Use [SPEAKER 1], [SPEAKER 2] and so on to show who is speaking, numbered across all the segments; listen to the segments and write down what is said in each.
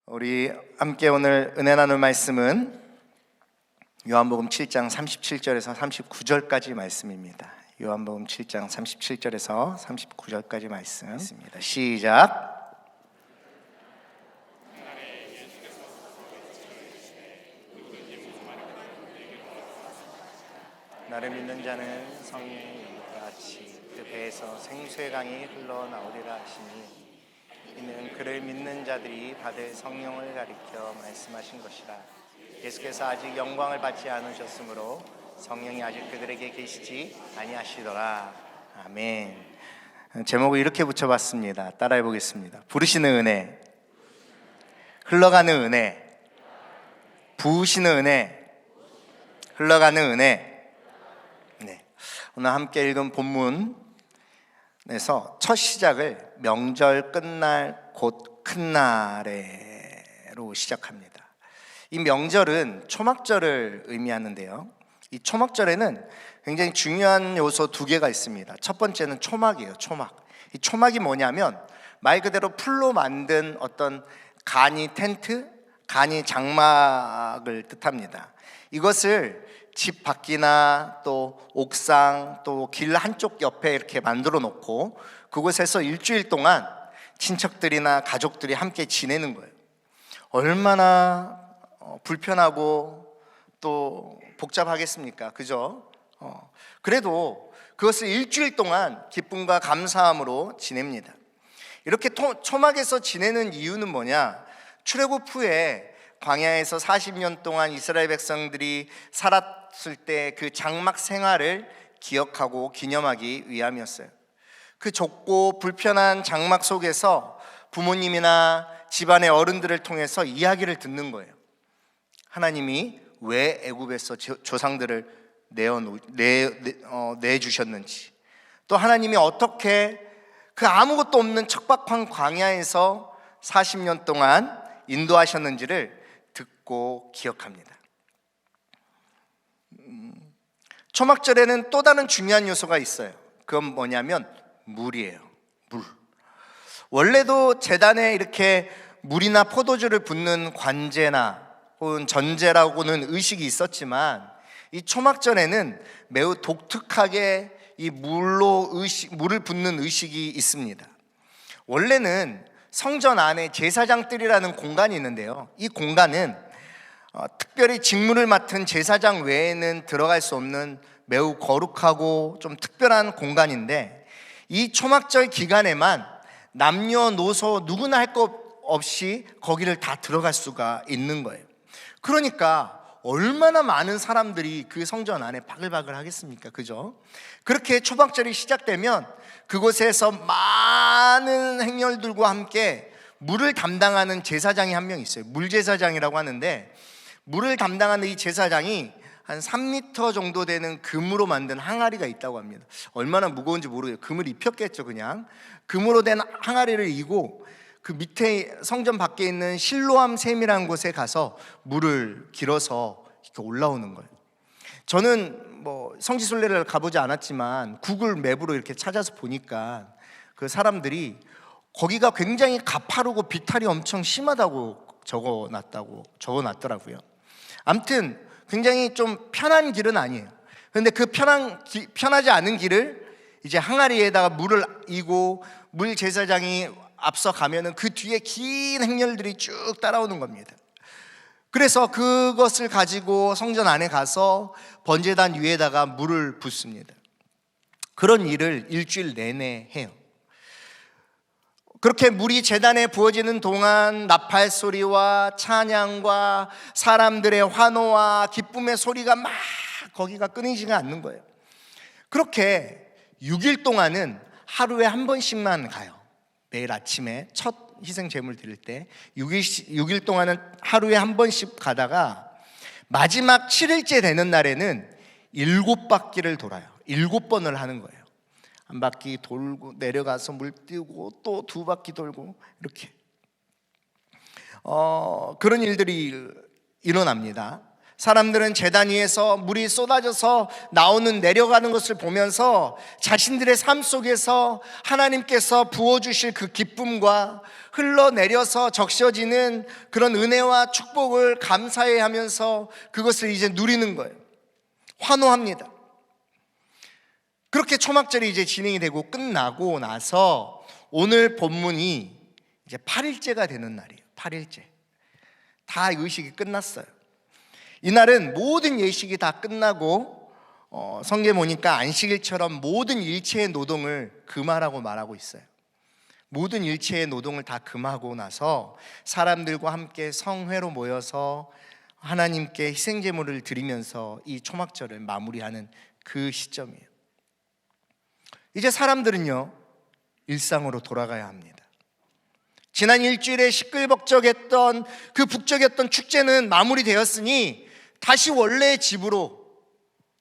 [SPEAKER 1] 우리 함께 오늘 은혜 나눌 말씀은 요한복음 7장 37절에서 39절까지 말씀입니다. 요한복음 7장 37절에서 39절까지 말씀입니다. 시작. 나를 믿는 자는 성령의 이와 같이 그 배에서 생수의 강이 흘러나오리라 하시니 이는 그를 믿는 자들이 받을 성령을 가리켜 말씀하신 것이라. 예수께서 아직 영광을 받지 않으셨으므로 성령이 아직 그들에게 계시지 아니하시더라. 아멘. 제목을 이렇게 붙여봤습니다. 따라해 보겠습니다. 부르시는 은혜, 흘러가는 은혜, 부으시는 은혜, 흘러가는 은혜. 네. 오늘 함께 읽은 본문 에서 첫 시작을 명절 끝날 곧 큰 날에로 시작합니다. 이 명절은 초막절을 의미하는데요, 이 초막절에는 굉장히 중요한 요소 두 개가 있습니다. 첫 번째는 초막이에요. 초막. 이 초막이 뭐냐면 말 그대로 풀로 만든 어떤 간이 텐트, 간이 장막을 뜻합니다. 이것을 집 밖이나 또 옥상 또 길 한쪽 옆에 이렇게 만들어 놓고 그곳에서 일주일 동안 친척들이나 가족들이 함께 지내는 거예요. 얼마나 불편하고 또 복잡하겠습니까? 그죠? 그래도 그것을 일주일 동안 기쁨과 감사함으로 지냅니다. 이렇게 초막에서 지내는 이유는 뭐냐? 출애굽 후에 광야에서 40년 동안 이스라엘 백성들이 살았을 때 그 장막 생활을 기억하고 기념하기 위함이었어요. 그 좁고 불편한 장막 속에서 부모님이나 집안의 어른들을 통해서 이야기를 듣는 거예요. 하나님이 왜 애굽에서 조상들을 내주셨는지, 또 하나님이 어떻게 그 아무것도 없는 척박한 광야에서 40년 동안 인도하셨는지를 듣고 기억합니다. 초막절에는 또 다른 중요한 요소가 있어요. 그건 뭐냐면 물이에요. 물. 원래도 제단에 이렇게 물이나 포도주를 붓는 관제나 혹은 전제라고는 의식이 있었지만 이 초막절에는 매우 독특하게 이 물을 붓는 의식이 있습니다. 원래는 성전 안에 제사장들이라는 공간이 있는데요, 이 공간은 특별히 직무를 맡은 제사장 외에는 들어갈 수 없는 매우 거룩하고 좀 특별한 공간인데, 이 초막절 기간에만 남녀노소 누구나 할 것 없이 거기를 다 들어갈 수가 있는 거예요. 그러니까 얼마나 많은 사람들이 그 성전 안에 바글바글 하겠습니까? 그죠? 그렇게 초막절이 시작되면 그곳에서 많은 행렬들과 함께 물을 담당하는 제사장이 한 명 있어요. 물제사장이라고 하는데, 물을 담당하는 이 제사장이 한 3m 정도 되는 금으로 만든 항아리가 있다고 합니다. 얼마나 무거운지 모르겠어요. 금을 입혔겠죠. 그냥 금으로 된 항아리를 이고 그 밑에 성전 밖에 있는 실로암 샘이라는 곳에 가서 물을 길어서 이렇게 올라오는 거예요. 저는 성지순례를 가보지 않았지만 구글 맵으로 이렇게 찾아서 보니까 그 사람들이 거기가 굉장히 가파르고 비탈이 엄청 심하다고 적어놨더라고요. 아무튼 굉장히 좀 편한 길은 아니에요. 그런데 그 편하지 않은 길을 이제 항아리에다가 물을 이고 물 제사장이 앞서 가면은 그 뒤에 긴 행렬들이 쭉 따라오는 겁니다. 그래서 그것을 가지고 성전 안에 가서 번제단 위에다가 물을 붓습니다. 그런 일을 일주일 내내 해요. 그렇게 물이 제단에 부어지는 동안 나팔 소리와 찬양과 사람들의 환호와 기쁨의 소리가 막 거기가 끊이지가 않는 거예요. 그렇게 6일 동안은 하루에 한 번씩만 가요. 매일 아침에 첫 희생 제물 드릴 때 6일 동안은 하루에 한 번씩 가다가 마지막 7일째 되는 날에는 7바퀴를 돌아요. 7번을 하는 거예요. 한 바퀴 돌고 내려가서 물 띄우고 또 2바퀴 돌고 이렇게 그런 일들이 일어납니다. 사람들은 제단 위에서 물이 쏟아져서 내려가는 것을 보면서 자신들의 삶 속에서 하나님께서 부어주실 그 기쁨과 흘러내려서 적셔지는 그런 은혜와 축복을 감사해 하면서 그것을 이제 누리는 거예요. 환호합니다. 그렇게 초막절이 이제 진행이 되고 끝나고 나서 오늘 본문이 이제 8일째가 되는 날이에요. 8일째. 다 의식이 끝났어요. 이날은 모든 예식이 다 끝나고 성경에 보니까 안식일처럼 모든 일체의 노동을 금하라고 말하고 있어요. 모든 일체의 노동을 다 금하고 나서 사람들과 함께 성회로 모여서 하나님께 희생제물을 드리면서 이 초막절을 마무리하는 그 시점이에요. 이제 사람들은요, 일상으로 돌아가야 합니다. 지난 일주일에 시끌벅적했던 그 북적였던 축제는 마무리되었으니 다시 원래의 집으로,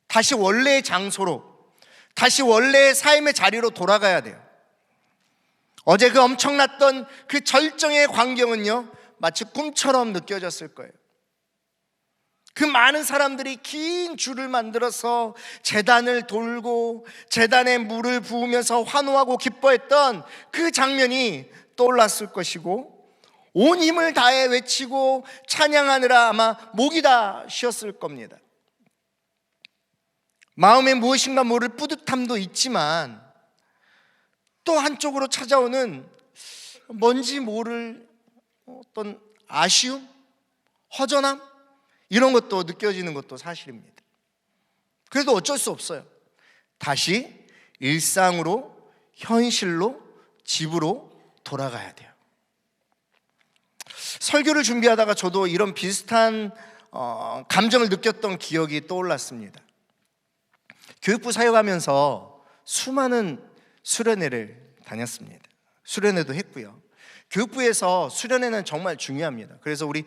[SPEAKER 1] 다시 원래의 장소로, 다시 원래의 삶의 자리로 돌아가야 돼요. 어제 그 엄청났던 그 절정의 광경은요, 마치 꿈처럼 느껴졌을 거예요. 그 많은 사람들이 긴 줄을 만들어서 제단을 돌고 제단에 물을 부으면서 환호하고 기뻐했던 그 장면이 떠올랐을 것이고, 온 힘을 다해 외치고 찬양하느라 아마 목이 다 쉬었을 겁니다. 마음에 무엇인가 모를 뿌듯함도 있지만 또 한쪽으로 찾아오는 뭔지 모를 어떤 아쉬움, 허전함, 이런 것도 느껴지는 것도 사실입니다. 그래도 어쩔 수 없어요. 다시 일상으로, 현실로, 집으로 돌아가야 돼요. 설교를 준비하다가 저도 이런 비슷한 감정을 느꼈던 기억이 떠올랐습니다. 교육부 사역하면서 수많은 수련회를 다녔습니다. 수련회도 했고요. 교육부에서 수련회는 정말 중요합니다. 그래서 우리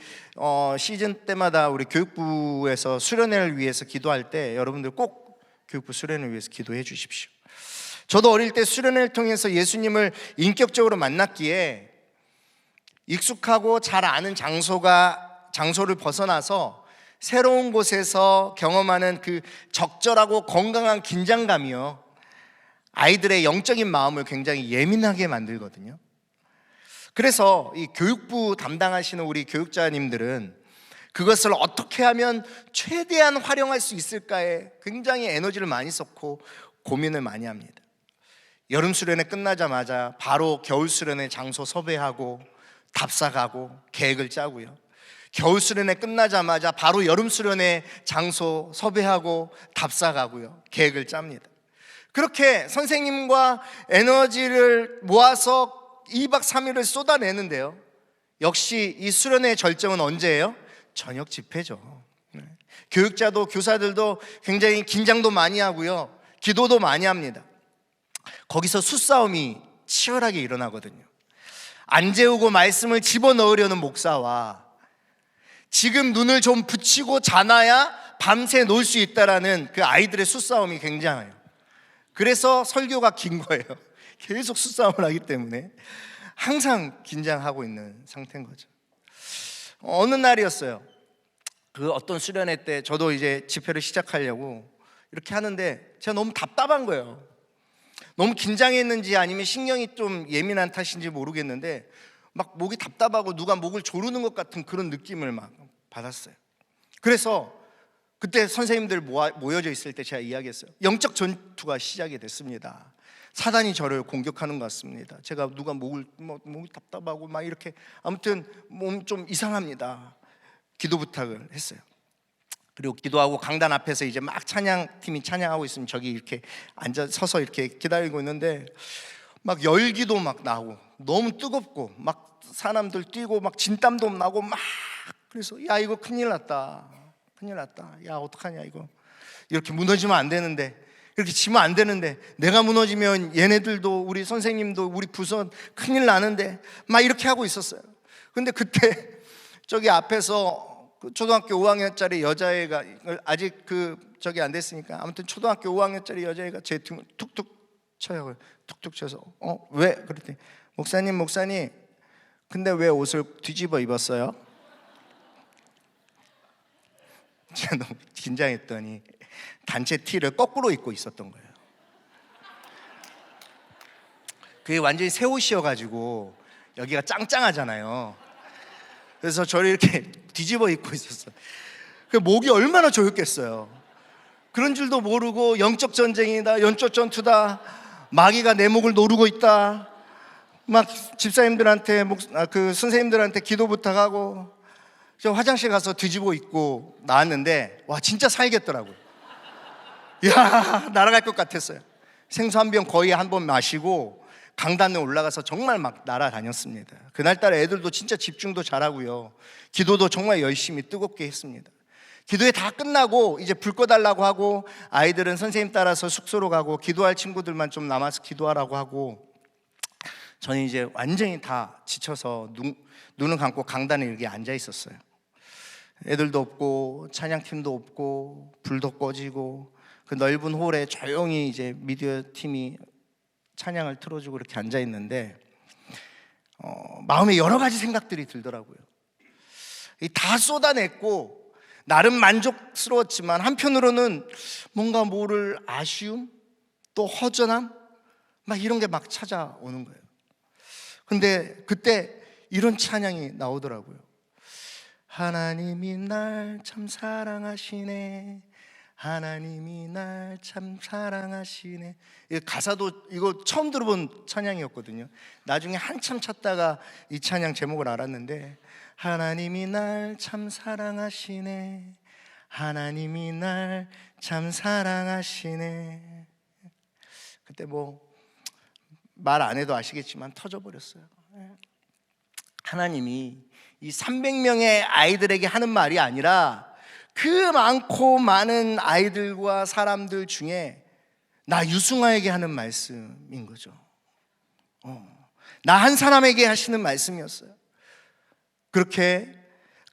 [SPEAKER 1] 시즌 때마다 우리 교육부에서 수련회를 위해서 기도할 때 여러분들 꼭 교육부 수련회를 위해서 기도해 주십시오. 저도 어릴 때 수련회를 통해서 예수님을 인격적으로 만났기에 익숙하고 잘 아는 장소를 벗어나서 새로운 곳에서 경험하는 그 적절하고 건강한 긴장감이요, 아이들의 영적인 마음을 굉장히 예민하게 만들거든요. 그래서 이 교육부 담당하시는 우리 교육자님들은 그것을 어떻게 하면 최대한 활용할 수 있을까에 굉장히 에너지를 많이 썼고 고민을 많이 합니다. 여름 수련회 끝나자마자 바로 겨울 수련회 장소 섭외하고 답사 가고 계획을 짜고요. 겨울 수련회 끝나자마자 바로 여름 수련회 장소 섭외하고 답사 가고요. 계획을 짭니다. 그렇게 선생님과 에너지를 모아서 2박 3일을 쏟아내는데요, 역시 이 수련회의 절정은 언제예요? 저녁 집회죠. 교육자도 교사들도 굉장히 긴장도 많이 하고요, 기도도 많이 합니다. 거기서 수싸움이 치열하게 일어나거든요. 안 재우고 말씀을 집어넣으려는 목사와 지금 눈을 좀 붙이고 자나야 밤새 놀 수 있다라는 그 아이들의 수싸움이 굉장해요. 그래서 설교가 긴 거예요. 계속 수싸움을 하기 때문에 항상 긴장하고 있는 상태인 거죠. 어느 날이었어요. 그 어떤 수련회 때 저도 이제 집회를 시작하려고 이렇게 하는데 제가 너무 답답한 거예요. 너무 긴장했는지 아니면 신경이 좀 예민한 탓인지 모르겠는데 막 목이 답답하고 누가 목을 조르는 것 같은 그런 느낌을 막 받았어요. 그래서 그때 선생님들 모여져 있을 때 제가 이야기했어요. 영적 전투가 시작이 됐습니다. 사단이 저를 공격하는 것 같습니다. 제가 누가 목이 답답하고 막 이렇게 아무튼 몸 좀 이상합니다. 기도 부탁을 했어요. 그리고 기도하고 강단 앞에서 이제 막 찬양팀이 찬양하고 있으면 저기 이렇게 서서 이렇게 기다리고 있는데 막 열기도 막 나고 너무 뜨겁고 막 사람들 뛰고 막 진땀도 나고 막, 그래서 야 이거 큰일 났다. 야 어떡하냐, 이거 이렇게 무너지면 안 되는데, 이렇게 지면 안 되는데, 내가 무너지면 얘네들도 우리 선생님도 우리 부서 큰일 나는데 막 이렇게 하고 있었어요. 근데 그때 저기 앞에서 그 초등학교 5학년짜리 여자애가, 아직 저기 안 됐으니까 아무튼 초등학교 5학년짜리 여자애가 제 등을 툭툭 쳐요. 툭툭 쳐서 왜? 그랬더니 목사님 근데 왜 옷을 뒤집어 입었어요? 제가 너무 긴장했더니 단체 티를 거꾸로 입고 있었던 거예요. 그게 완전히 새 옷이어가지고 여기가 짱짱하잖아요. 그래서 저를 이렇게 뒤집어 입고 있었어요. 그 목이 얼마나 조였겠어요. 그런 줄도 모르고 영적 전쟁이다, 영적 전투다, 마귀가 내 목을 노르고 있다, 막 집사님들한테 그 선생님들한테 기도 부탁하고, 저 화장실 가서 뒤집어 입고 나왔는데 와 진짜 살겠더라고요. 야, 날아갈 것 같았어요. 생수 한 병 거의 한 번 마시고 강단에 올라가서 정말 막 날아다녔습니다. 그날따라 애들도 진짜 집중도 잘하고요, 기도도 정말 열심히 뜨겁게 했습니다. 기도회 다 끝나고 이제 불 꺼달라고 하고, 아이들은 선생님 따라서 숙소로 가고, 기도할 친구들만 좀 남아서 기도하라고 하고, 저는 이제 완전히 다 지쳐서 눈을 감고 강단에 이렇게 앉아 있었어요. 애들도 없고 찬양팀도 없고 불도 꺼지고 그 넓은 홀에 조용히 이제 미디어 팀이 찬양을 틀어주고 이렇게 앉아 있는데 마음에 여러 가지 생각들이 들더라고요. 다 쏟아냈고 나름 만족스러웠지만 한편으로는 뭔가 모를 아쉬움, 또 허전함, 막 이런 게 막 찾아오는 거예요. 근데 그때 이런 찬양이 나오더라고요. 하나님이 날 참 사랑하시네, 하나님이 날 참 사랑하시네. 가사도 이거 처음 들어본 찬양이었거든요. 나중에 한참 찾다가 이 찬양 제목을 알았는데, 하나님이 날 참 사랑하시네, 하나님이 날 참 사랑하시네. 그때 뭐 말 안 해도 아시겠지만 터져버렸어요. 하나님이 이 300명의 아이들에게 하는 말이 아니라 그 많고 많은 아이들과 사람들 중에 나 유승화에게 하는 말씀인 거죠. 나 한 사람에게 하시는 말씀이었어요. 그렇게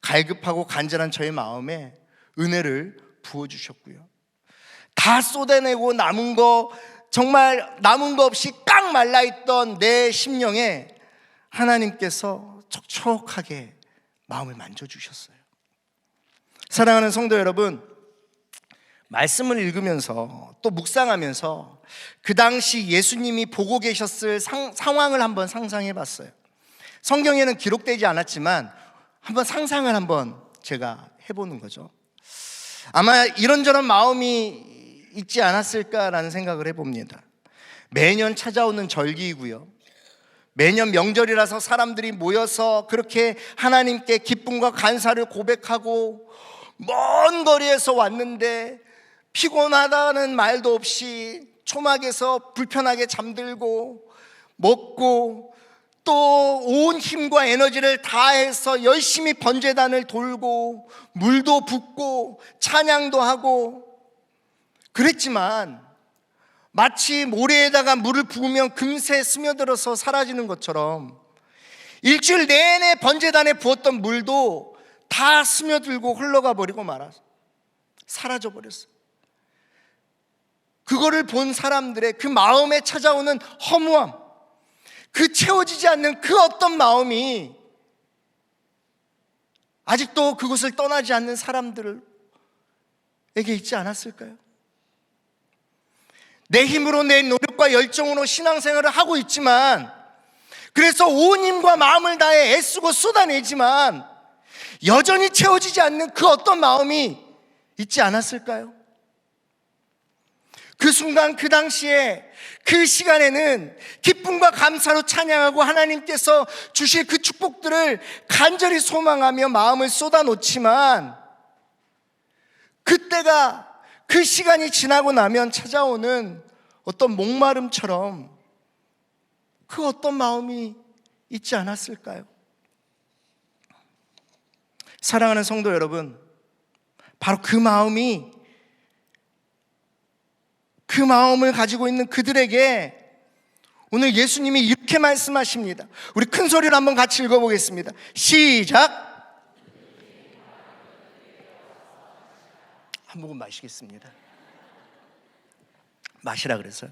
[SPEAKER 1] 갈급하고 간절한 저의 마음에 은혜를 부어주셨고요, 다 쏟아내고 남은 거, 정말 남은 거 없이 깡 말라있던 내 심령에 하나님께서 촉촉하게 마음을 만져주셨어요. 사랑하는 성도 여러분, 말씀을 읽으면서 또 묵상하면서 그 당시 예수님이 보고 계셨을 상황을 한번 상상해 봤어요. 성경에는 기록되지 않았지만 한번 상상을 한번 제가 해보는 거죠. 아마 이런저런 마음이 있지 않았을까라는 생각을 해봅니다. 매년 찾아오는 절기이고요, 매년 명절이라서 사람들이 모여서 그렇게 하나님께 기쁨과 감사를 고백하고, 먼 거리에서 왔는데 피곤하다는 말도 없이 초막에서 불편하게 잠들고 먹고 또 온 힘과 에너지를 다해서 열심히 번제단을 돌고 물도 붓고 찬양도 하고 그랬지만, 마치 모래에다가 물을 부으면 금세 스며들어서 사라지는 것처럼 일주일 내내 번제단에 부었던 물도 다 스며들고 흘러가 버리고 말아서 사라져 버렸어요. 그거를 본 사람들의 그 마음에 찾아오는 허무함, 그 채워지지 않는 그 어떤 마음이 아직도 그곳을 떠나지 않는 사람들에게 있지 않았을까요? 내 힘으로, 내 노력과 열정으로 신앙생활을 하고 있지만, 그래서 온 힘과 마음을 다해 애쓰고 쏟아내지만 여전히 채워지지 않는 그 어떤 마음이 있지 않았을까요? 그 순간, 그 당시에, 그 시간에는 기쁨과 감사로 찬양하고 하나님께서 주실 그 축복들을 간절히 소망하며 마음을 쏟아놓지만, 그때가, 그 시간이 지나고 나면 찾아오는 어떤 목마름처럼 그 어떤 마음이 있지 않았을까요? 사랑하는 성도 여러분, 바로 그 마음을 가지고 있는 그들에게 오늘 예수님이 이렇게 말씀하십니다. 우리 큰 소리로 한번 같이 읽어보겠습니다. 시작. 한 모금 마시겠습니다. 마시라 그래서요.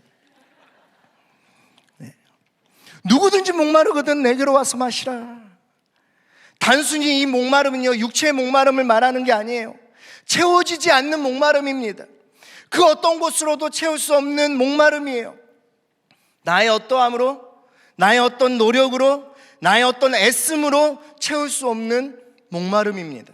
[SPEAKER 1] 네. 누구든지 목마르거든 내게로 와서 마시라. 단순히 이 목마름은요, 육체의 목마름을 말하는 게 아니에요. 채워지지 않는 목마름입니다. 그 어떤 곳으로도 채울 수 없는 목마름이에요. 나의 어떠함으로, 나의 어떤 노력으로, 나의 어떤 애씀으로 채울 수 없는 목마름입니다.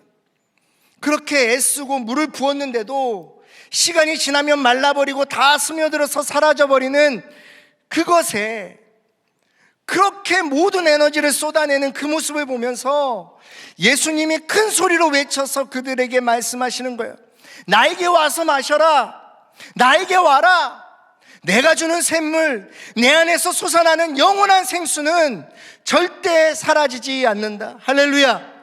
[SPEAKER 1] 그렇게 애쓰고 물을 부었는데도 시간이 지나면 말라버리고 다 스며들어서 사라져버리는 그것에 그렇게 모든 에너지를 쏟아내는 그 모습을 보면서 예수님이 큰 소리로 외쳐서 그들에게 말씀하시는 거예요. 나에게 와서 마셔라. 나에게 와라. 내가 주는 샘물, 내 안에서 솟아나는 영원한 생수는 절대 사라지지 않는다. 할렐루야.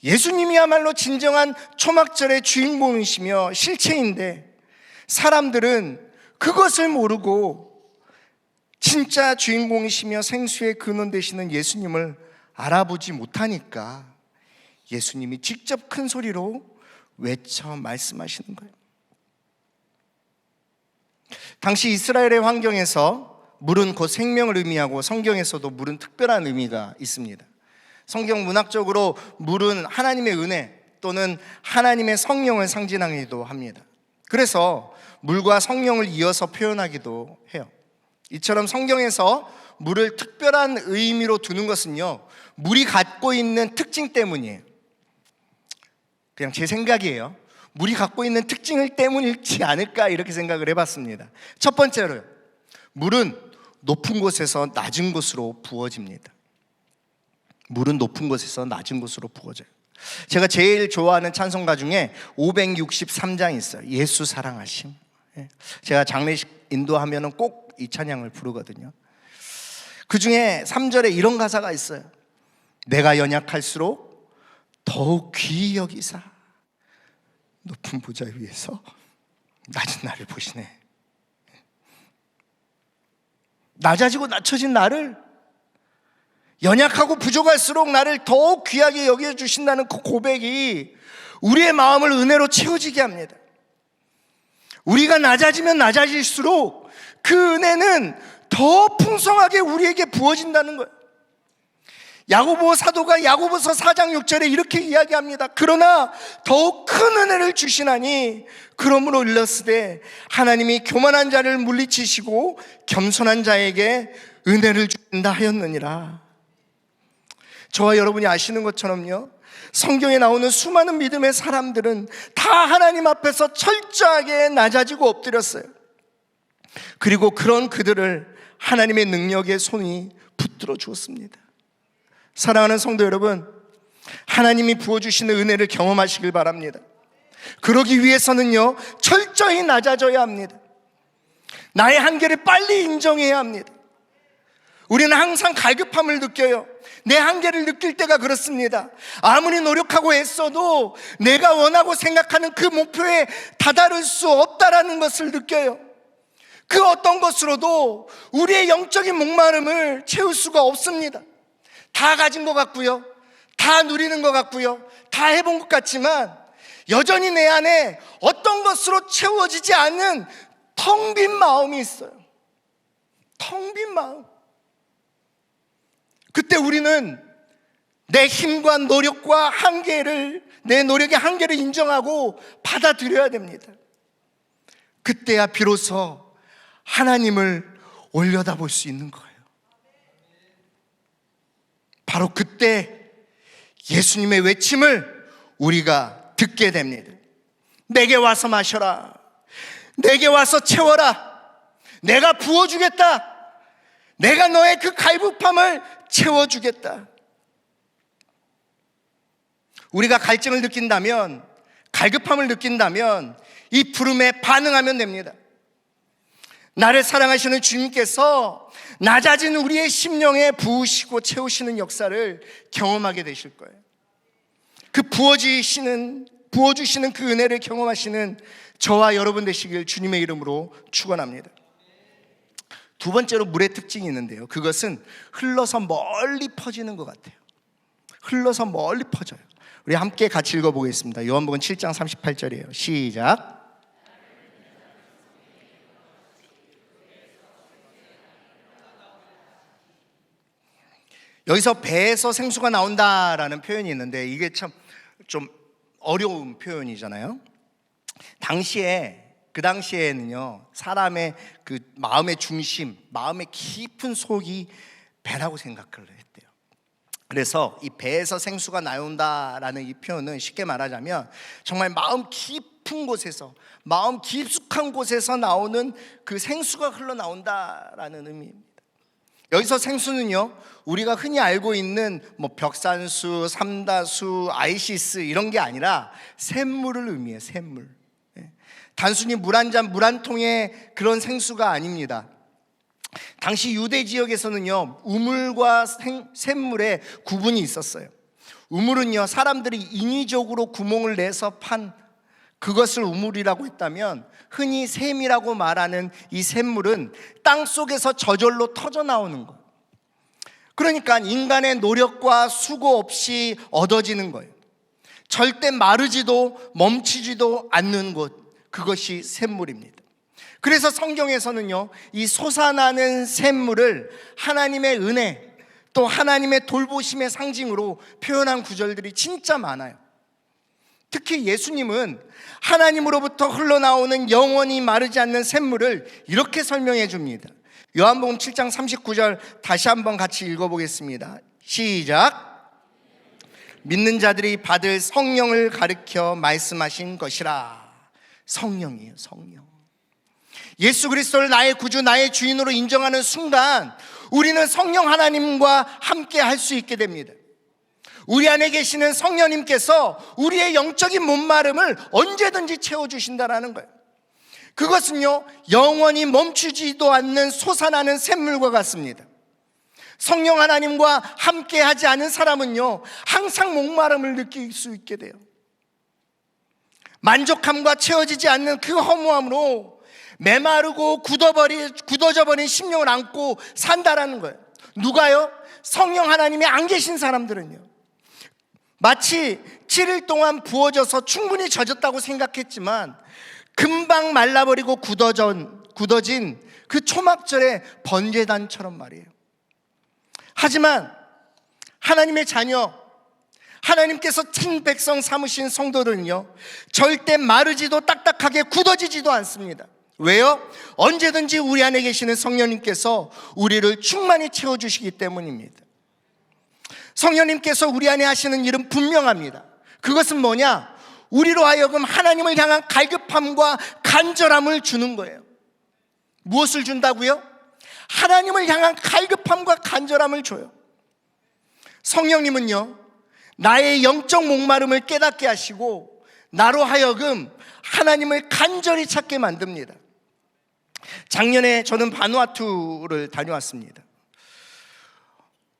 [SPEAKER 1] 예수님이야말로 진정한 초막절의 주인공이시며 실체인데 사람들은 그것을 모르고 진짜 주인공이시며 생수의 근원 되시는 예수님을 알아보지 못하니까 예수님이 직접 큰 소리로 외쳐 말씀하시는 거예요. 당시 이스라엘의 환경에서 물은 곧 생명을 의미하고 성경에서도 물은 특별한 의미가 있습니다. 성경 문학적으로 물은 하나님의 은혜 또는 하나님의 성령을 상징하기도 합니다. 그래서 물과 성령을 이어서 표현하기도 해요. 이처럼 성경에서 물을 특별한 의미로 두는 것은요, 물이 갖고 있는 특징 때문이에요. 그냥 제 생각이에요. 물이 갖고 있는 특징을 때문이지 않을까 이렇게 생각을 해봤습니다. 첫 번째로요, 물은 높은 곳에서 낮은 곳으로 부어집니다. 물은 높은 곳에서 낮은 곳으로 부어져요. 제가 제일 좋아하는 찬송가 중에 563장 있어요. 예수 사랑하심. 제가 장례식 인도하면 꼭 이 찬양을 부르거든요. 그 중에 3절에 이런 가사가 있어요. 내가 연약할수록 더욱 귀히 여기사 높은 보좌 위에서 낮은 나를 보시네. 낮아지고 낮춰진 나를, 연약하고 부족할수록 나를 더욱 귀하게 여겨주신다는 그 고백이 우리의 마음을 은혜로 채워지게 합니다. 우리가 낮아지면 낮아질수록 그 은혜는 더 풍성하게 우리에게 부어진다는 거예요. 야고보 사도가 야고보서 4장 6절에 이렇게 이야기합니다. 그러나 더욱 큰 은혜를 주시나니 그러므로 일렀으되 하나님이 교만한 자를 물리치시고 겸손한 자에게 은혜를 주신다 하였느니라. 저와 여러분이 아시는 것처럼요, 성경에 나오는 수많은 믿음의 사람들은 다 하나님 앞에서 철저하게 낮아지고 엎드렸어요. 그리고 그런 그들을 하나님의 능력의 손이 붙들어 주었습니다. 사랑하는 성도 여러분, 하나님이 부어주시는 은혜를 경험하시길 바랍니다. 그러기 위해서는요, 철저히 낮아져야 합니다. 나의 한계를 빨리 인정해야 합니다. 우리는 항상 갈급함을 느껴요. 내 한계를 느낄 때가 그렇습니다. 아무리 노력하고 애써도 내가 원하고 생각하는 그 목표에 다다를 수 없다라는 것을 느껴요. 그 어떤 것으로도 우리의 영적인 목마름을 채울 수가 없습니다. 다 가진 것 같고요, 다 누리는 것 같고요, 다 해본 것 같지만 여전히 내 안에 어떤 것으로 채워지지 않는 텅 빈 마음이 있어요. 텅 빈 마음. 그때 우리는 내 힘과 노력과 한계를, 내 노력의 한계를 인정하고 받아들여야 됩니다. 그때야 비로소 하나님을 올려다볼 수 있는 거예요. 바로 그때 예수님의 외침을 우리가 듣게 됩니다. 내게 와서 마셔라. 내게 와서 채워라. 내가 부어주겠다. 내가 너의 그 갈급함을 채워주겠다. 우리가 갈증을 느낀다면, 갈급함을 느낀다면 이 부름에 반응하면 됩니다. 나를 사랑하시는 주님께서 낮아진 우리의 심령에 부으시고 채우시는 역사를 경험하게 되실 거예요. 그 부어주시는 그 은혜를 경험하시는 저와 여러분 되시길 주님의 이름으로 축원합니다. 두 번째로 물의 특징이 있는데요, 그것은 흘러서 멀리 퍼지는 것 같아요. 흘러서 멀리 퍼져요. 우리 함께 같이 읽어보겠습니다. 요한복음 7장 38절이에요. 시작. 여기서 배에서 생수가 나온다라는 표현이 있는데 이게 참 좀 어려운 표현이잖아요. 그 당시에는요, 사람의 그 마음의 중심, 마음의 깊은 속이 배라고 생각을 했대요. 그래서 이 배에서 생수가 나온다라는 이 표현은 쉽게 말하자면 정말 마음 깊은 곳에서, 마음 깊숙한 곳에서 나오는 그 생수가 흘러나온다라는 의미입니다. 여기서 생수는요, 우리가 흔히 알고 있는 뭐 벽산수, 삼다수, 아이시스 이런 게 아니라 샘물을 의미해요. 샘물. 단순히 물 한 잔, 물 한 통의 그런 생수가 아닙니다. 당시 유대 지역에서는요, 우물과 샘물에 구분이 있었어요. 우물은요, 사람들이 인위적으로 구멍을 내서 판 그것을 우물이라고 했다면, 흔히 샘이라고 말하는 이 샘물은 땅 속에서 저절로 터져 나오는 것. 그러니까 인간의 노력과 수고 없이 얻어지는 거예요. 절대 마르지도 멈추지도 않는 곳, 그것이 샘물입니다. 그래서 성경에서는요, 이 솟아나는 샘물을 하나님의 은혜, 또 하나님의 돌보심의 상징으로 표현한 구절들이 진짜 많아요. 특히 예수님은 하나님으로부터 흘러나오는 영원히 마르지 않는 샘물을 이렇게 설명해 줍니다. 요한복음 7장 39절 다시 한번 같이 읽어보겠습니다. 시작. 믿는 자들이 받을 성령을 가르쳐 말씀하신 것이라. 성령이에요, 성령. 예수 그리스도를 나의 구주, 나의 주인으로 인정하는 순간 우리는 성령 하나님과 함께 할 수 있게 됩니다. 우리 안에 계시는 성령님께서 우리의 영적인 목마름을 언제든지 채워주신다라는 거예요. 그것은요, 영원히 멈추지도 않는 솟아나는 샘물과 같습니다. 성령 하나님과 함께 하지 않은 사람은요, 항상 목마름을 느낄 수 있게 돼요. 만족함과 채워지지 않는 그 허무함으로 메마르고 굳어져 버린 심령을 안고 산다라는 거예요. 누가요? 성령 하나님이 안 계신 사람들은요, 마치 7일 동안 부어져서 충분히 젖었다고 생각했지만 금방 말라버리고 굳어진 그 초막절의 번제단처럼 말이에요. 하지만 하나님의 자녀, 하나님께서 친 백성 삼으신 성도들은요, 절대 마르지도 딱딱하게 굳어지지도 않습니다. 왜요? 언제든지 우리 안에 계시는 성령님께서 우리를 충만히 채워주시기 때문입니다. 성령님께서 우리 안에 하시는 일은 분명합니다. 그것은 뭐냐? 우리로 하여금 하나님을 향한 갈급함과 간절함을 주는 거예요. 무엇을 준다고요? 하나님을 향한 갈급함과 간절함을 줘요. 성령님은요, 나의 영적 목마름을 깨닫게 하시고 나로 하여금 하나님을 간절히 찾게 만듭니다. 작년에 저는 바누아투를 다녀왔습니다.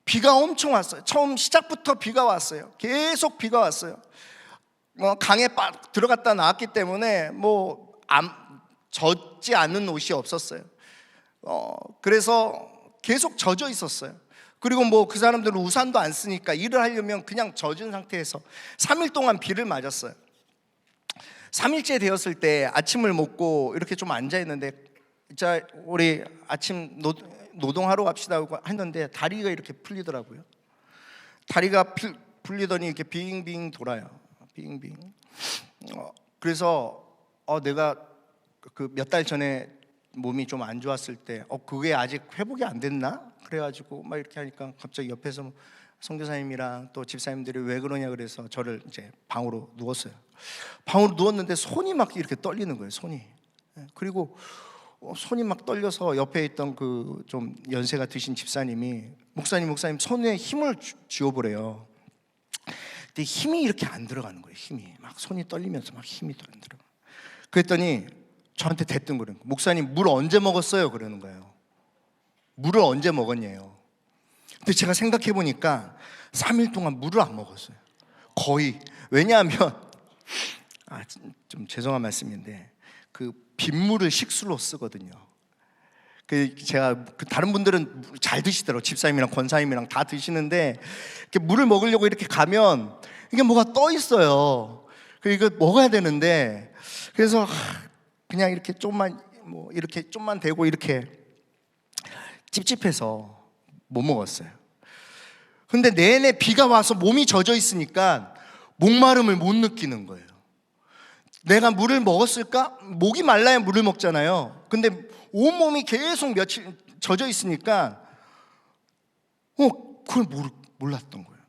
[SPEAKER 1] 비가 엄청 왔어요. 처음 시작부터 비가 왔어요. 계속 비가 왔어요. 강에 들어갔다 나왔기 때문에 젖지 않는 옷이 없었어요. 그래서 계속 젖어 있었어요. 그리고 그 사람들은 우산도 안 쓰니까 일을 하려면 그냥 젖은 상태에서 3일 동안 비를 맞았어요. 3일째 되었을 때 아침을 먹고 이렇게 좀 앉아 있는데, 자, 우리 아침 노동하러 갑시다 했는데 다리가 이렇게 풀리더라고요. 다리가 풀리더니 이렇게 빙빙 돌아요. 빙빙. 그래서 내가 그 몇 달 전에 몸이 좀 안 좋았을 때 그게 아직 회복이 안 됐나? 그래가지고 막 이렇게 하니까 갑자기 옆에서 선교사님이랑 또 집사님들이 왜 그러냐 그래서 저를 이제 방으로 누웠어요. 방으로 누웠는데 손이 막 이렇게 떨리는 거예요. 손이. 그리고 손이 막 떨려서 옆에 있던 그 좀 연세가 드신 집사님이 목사님 손에 힘을 쥐어보래요. 근데 힘이 이렇게 안 들어가는 거예요. 힘이 막 손이 떨리면서 막 힘이 안 들어. 그랬더니 저한테 대뜸 그러는 거예요. 목사님, 물 언제 먹었어요? 그러는 거예요. 물을 언제 먹었냐요. 근데 제가 생각해 보니까 3일 동안 물을 안 먹었어요. 거의. 왜냐하면 좀 죄송한 말씀인데 그 빗물을 식수로 쓰거든요. 제가 다른 분들은 잘 드시더라고요. 집사님이랑 권사님이랑 다 드시는데 이렇게 물을 먹으려고 이렇게 가면 이게 뭐가 떠 있어요. 이거 먹어야 되는데 그래서 그냥 이렇게 좀만 이렇게 좀만 대고 이렇게 찝찝해서 못 먹었어요. 근데 내내 비가 와서 몸이 젖어 있으니까 목마름을 못 느끼는 거예요. 내가 물을 먹었을까? 목이 말라야 물을 먹잖아요. 근데 온몸이 계속 며칠 젖어 있으니까 그걸 몰랐던 거예요.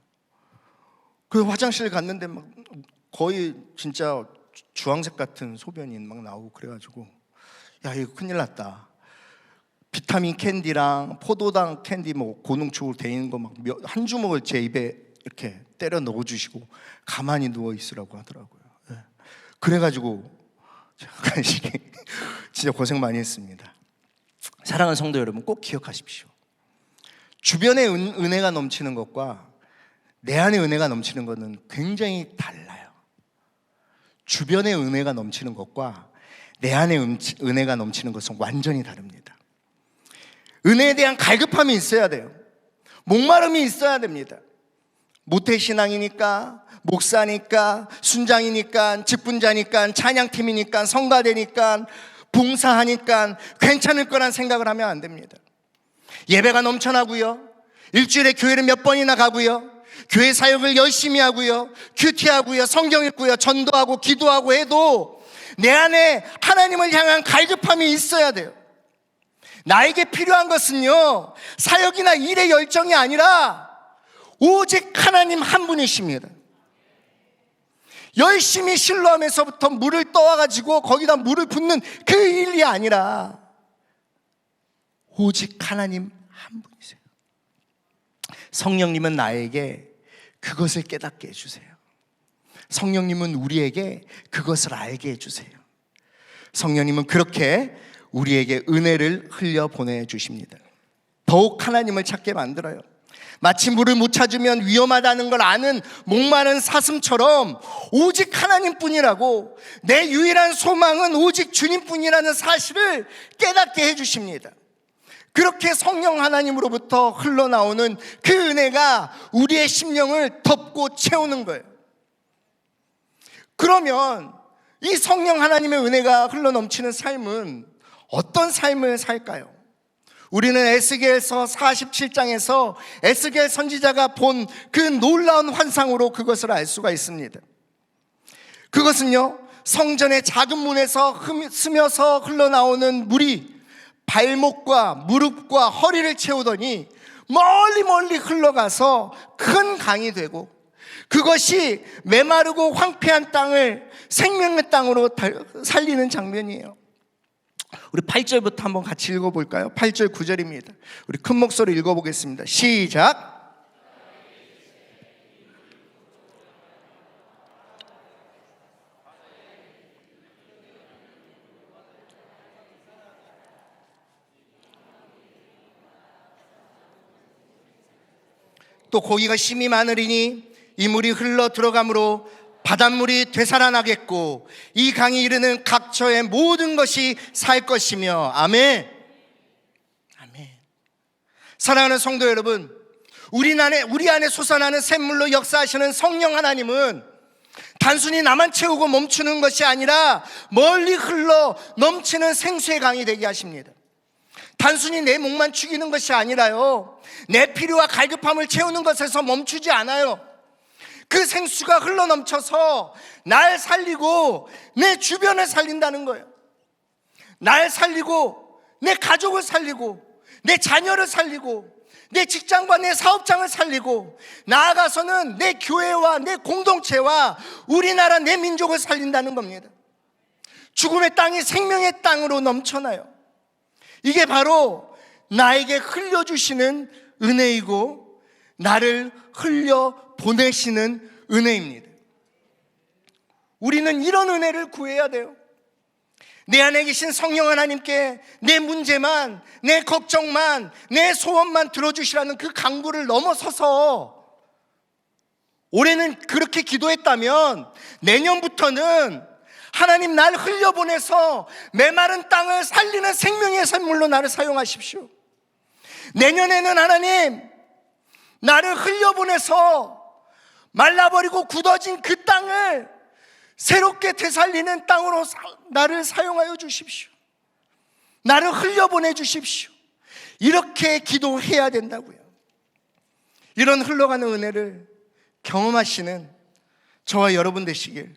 [SPEAKER 1] 그 화장실 갔는데 막 거의 진짜 주황색 같은 소변이 막 나오고 그래가지고 야, 이거 큰일 났다. 비타민 캔디랑 포도당 캔디 뭐 고농축으로 돼 있는 거 막 한 주먹을 제 입에 이렇게 때려 넣어주시고 가만히 누워 있으라고 하더라고요. 네. 그래가지고 간식이 진짜 고생 많이 했습니다. 사랑하는 성도 여러분, 꼭 기억하십시오. 주변에 은혜가 넘치는 것과 내 안에 은혜가 넘치는 것은 굉장히 달라요. 주변에 은혜가 넘치는 것과 내 안에 은혜가 넘치는 것은 완전히 다릅니다. 은혜에 대한 갈급함이 있어야 돼요. 목마름이 있어야 됩니다. 모태신앙이니까, 목사니까, 순장이니까, 직분자니까, 찬양팀이니까, 성가대니까, 봉사하니까 괜찮을 거란 생각을 하면 안 됩니다. 예배가 넘쳐나고요, 일주일에 교회를 몇 번이나 가고요, 교회 사역을 열심히 하고요, 큐티하고요, 성경 읽고요, 전도하고 기도하고 해도 내 안에 하나님을 향한 갈급함이 있어야 돼요. 나에게 필요한 것은요, 사역이나 일의 열정이 아니라 오직 하나님 한 분이십니다. 열심히 실로하면서부터 물을 떠와가지고 거기다 물을 붓는 그 일이 아니라 오직 하나님 한 분이세요. 성령님은 나에게 그것을 깨닫게 해주세요. 성령님은 우리에게 그것을 알게 해주세요. 성령님은 그렇게 우리에게 은혜를 흘려 보내주십니다. 더욱 하나님을 찾게 만들어요. 마치 물을 못 찾으면 위험하다는 걸 아는 목마른 사슴처럼 오직 하나님뿐이라고, 내 유일한 소망은 오직 주님뿐이라는 사실을 깨닫게 해주십니다. 그렇게 성령 하나님으로부터 흘러나오는 그 은혜가 우리의 심령을 덮고 채우는 거예요. 그러면 이 성령 하나님의 은혜가 흘러넘치는 삶은 어떤 삶을 살까요? 우리는 에스겔서 47장에서 에스겔 선지자가 본 그 놀라운 환상으로 그것을 알 수가 있습니다. 그것은요, 성전의 작은 문에서 스며서 흘러나오는 물이 발목과 무릎과 허리를 채우더니 멀리 흘러가서 큰 강이 되고, 그것이 메마르고 황폐한 땅을 생명의 땅으로 살리는 장면이에요. 우리 8절부터 한번 같이 읽어볼까요? 8절 9절입니다. 우리 큰 목소리 읽어보겠습니다. 시작. 또 고기가 심이 많으리니 이 물이 흘러 들어가므로 바닷물이 되살아나겠고 이 강이 이르는 각처의 모든 것이 살 것이며. 아멘. 아멘. 사랑하는 성도 여러분, 우리 안에 솟아나는 샘물로 역사하시는 성령 하나님은 단순히 나만 채우고 멈추는 것이 아니라 멀리 흘러 넘치는 생수의 강이 되게 하십니다. 단순히 내 목만 죽이는 것이 아니라요, 내 필요와 갈급함을 채우는 것에서 멈추지 않아요. 그 생수가 흘러넘쳐서 날 살리고 내 주변을 살린다는 거예요. 날 살리고 내 가족을 살리고 내 자녀를 살리고 내 직장과 내 사업장을 살리고 나아가서는 내 교회와 내 공동체와 우리나라 내 민족을 살린다는 겁니다. 죽음의 땅이 생명의 땅으로 넘쳐나요. 이게 바로 나에게 흘려주시는 은혜이고 나를 흘려 보내시는 은혜입니다. 우리는 이런 은혜를 구해야 돼요. 내 안에 계신 성령 하나님께 내 문제만, 내 걱정만, 내 소원만 들어주시라는 그 간구를 넘어서서 올해는 그렇게 기도했다면 내년부터는 하나님 날 흘려보내서 메마른 땅을 살리는 생명의 샘물로 나를 사용하십시오. 내년에는 하나님 나를 흘려보내서 말라버리고 굳어진 그 땅을 새롭게 되살리는 땅으로 나를 사용하여 주십시오. 나를 흘려보내 주십시오. 이렇게 기도해야 된다고요. 이런 흘러가는 은혜를 경험하시는 저와 여러분 되시길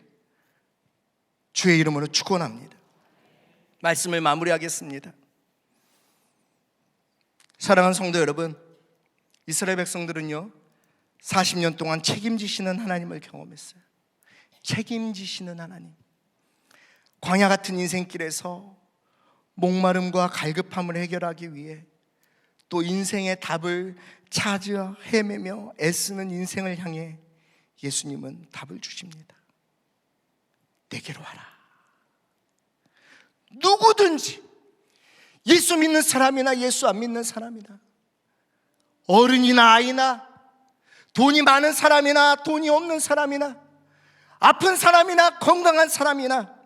[SPEAKER 1] 주의 이름으로 축원합니다. 말씀을 마무리하겠습니다. 사랑하는 성도 여러분, 이스라엘 백성들은요 40년 동안 책임지시는 하나님을 경험했어요. 책임지시는 하나님. 광야 같은 인생길에서 목마름과 갈급함을 해결하기 위해 또 인생의 답을 찾아 헤매며 애쓰는 인생을 향해 예수님은 답을 주십니다. 내게로 와라. 누구든지, 예수 믿는 사람이나 예수 안 믿는 사람이나, 어른이나 아이나, 돈이 많은 사람이나 돈이 없는 사람이나, 아픈 사람이나 건강한 사람이나,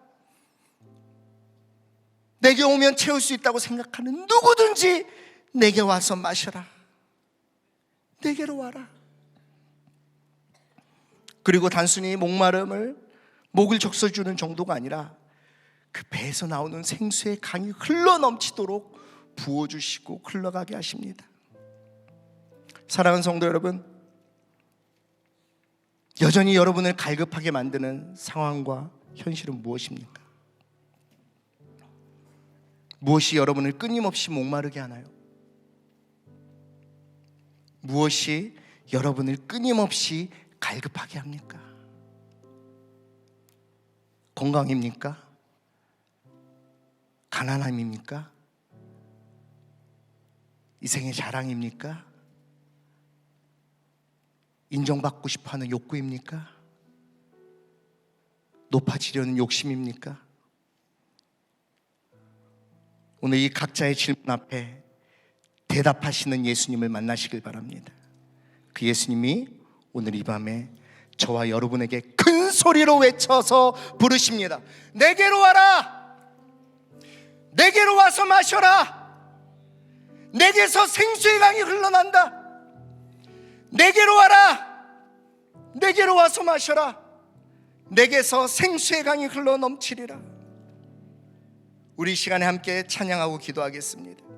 [SPEAKER 1] 내게 오면 채울 수 있다고 생각하는 누구든지 내게 와서 마셔라. 내게로 와라. 그리고 단순히 목마름을 목을 적셔주는 정도가 아니라 그 배에서 나오는 생수의 강이 흘러넘치도록 부어주시고 흘러가게 하십니다. 사랑하는 성도 여러분, 여전히 여러분을 갈급하게 만드는 상황과 현실은 무엇입니까? 무엇이 여러분을 끊임없이 목마르게 하나요? 무엇이 여러분을 끊임없이 갈급하게 합니까? 건강입니까? 가난함입니까? 이생의 자랑입니까? 인정받고 싶어하는 욕구입니까? 높아지려는 욕심입니까? 오늘 이 각자의 질문 앞에 대답하시는 예수님을 만나시길 바랍니다. 그 예수님이 오늘 이 밤에 저와 여러분에게 큰 소리로 외쳐서 부르십니다. 내게로 와라. 내게로 와서 마셔라. 내게서 생수의 강이 흘러난다. 내게로 와라. 내게로 와서 마셔라. 내게서 생수의 강이 흘러 넘치리라. 우리 이 시간에 함께 찬양하고 기도하겠습니다.